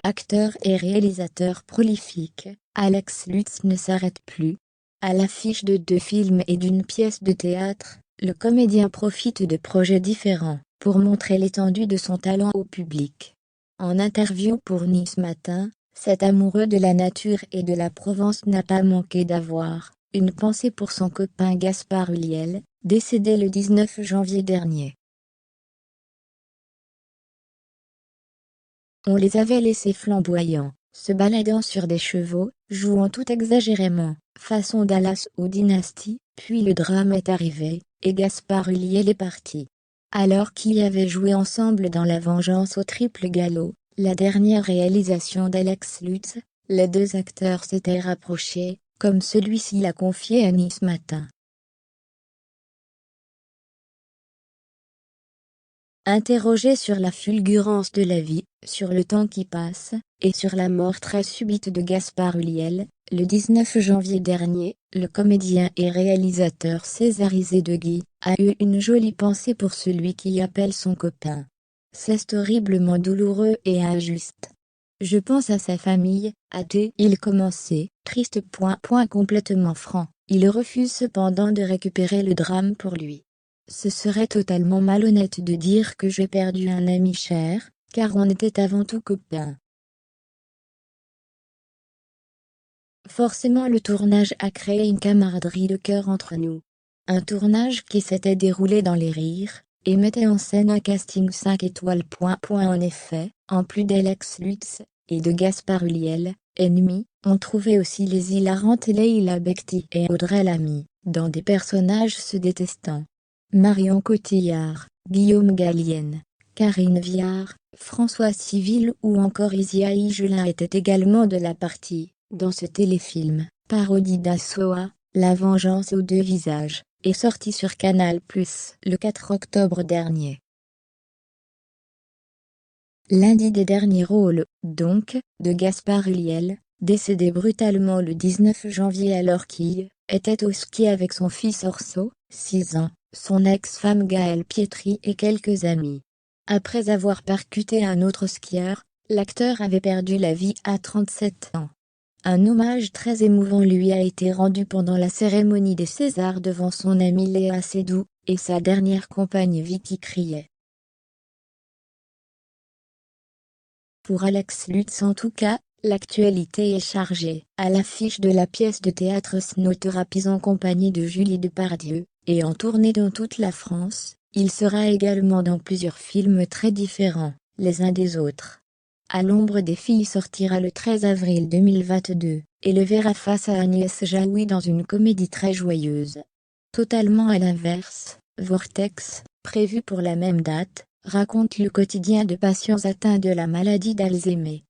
Acteur et réalisateur prolifique, Alex Lutz ne s'arrête plus. À l'affiche de 2 films et d'une pièce de théâtre, le comédien profite de projets différents pour montrer l'étendue de son talent au public. En interview pour Nice Matin, cet amoureux de la nature et de la Provence n'a pas manqué d'avoir une pensée pour son copain Gaspard Ulliel, décédé le 19 janvier dernier. On les avait laissés flamboyants, se baladant sur des chevaux, jouant tout exagérément, façon Dallas ou Dynasty, puis le drame est arrivé, et Gaspard Ulliel est parti. Alors qu'ils avaient joué ensemble dans La Vengeance au triple galop, la dernière réalisation d'Alex Lutz, les 2 acteurs s'étaient rapprochés, comme celui-ci l'a confié à Nice Matin. Interrogé sur la fulgurance de la vie, sur le temps qui passe, et sur la mort très subite de Gaspard Ulliel, le 19 janvier dernier, le comédien et réalisateur césarisé de Guy a eu une jolie pensée pour celui qui appelle son copain. C'est horriblement douloureux et injuste. Je pense à sa famille, a-t-il commencé, triste. Complètement franc, il refuse cependant de récupérer le drame pour lui. Ce serait totalement malhonnête de dire que j'ai perdu un ami cher, car on était avant tout copains. Forcément le tournage a créé une camaraderie de cœur entre nous. Un tournage qui s'était déroulé dans les rires, et mettait en scène un casting 5 étoiles. En effet, en plus d'Alex Lutz, et de Gaspard Ulliel, ennemis, on trouvait aussi les hilarantes Leila Bekti et Audrey Lamy, dans des personnages se détestant. Marion Cotillard, Guillaume Gallienne, Karine Viard, François Civil ou encore Isia Higelin étaient également de la partie, dans ce téléfilm, parodie d'Assoa, La Vengeance aux 2 visages, est sorti sur Canal+, le 4 octobre dernier. L'un des derniers rôles, donc, de Gaspard Ulliel, décédé brutalement le 19 janvier alors qu'il était au ski avec son fils Orso, 6 ans, son ex-femme Gaëlle Pietri et quelques amis. Après avoir percuté un autre skieur, l'acteur avait perdu la vie à 37 ans. Un hommage très émouvant lui a été rendu pendant la cérémonie des Césars devant son amie Léa Seydoux et sa dernière compagne Vicky Criet. Pour Alex Lutz en tout cas, l'actualité est chargée. À l'affiche de la pièce de théâtre Snowtherapies en compagnie de Julie Depardieu, et en tournée dans toute la France, il sera également dans plusieurs films très différents, les uns des autres. À l'ombre des filles sortira le 13 avril 2022, et le verra face à Agnès Jaoui dans une comédie très joyeuse. Totalement à l'inverse, Vortex, prévu pour la même date, raconte le quotidien de patients atteints de la maladie d'Alzheimer.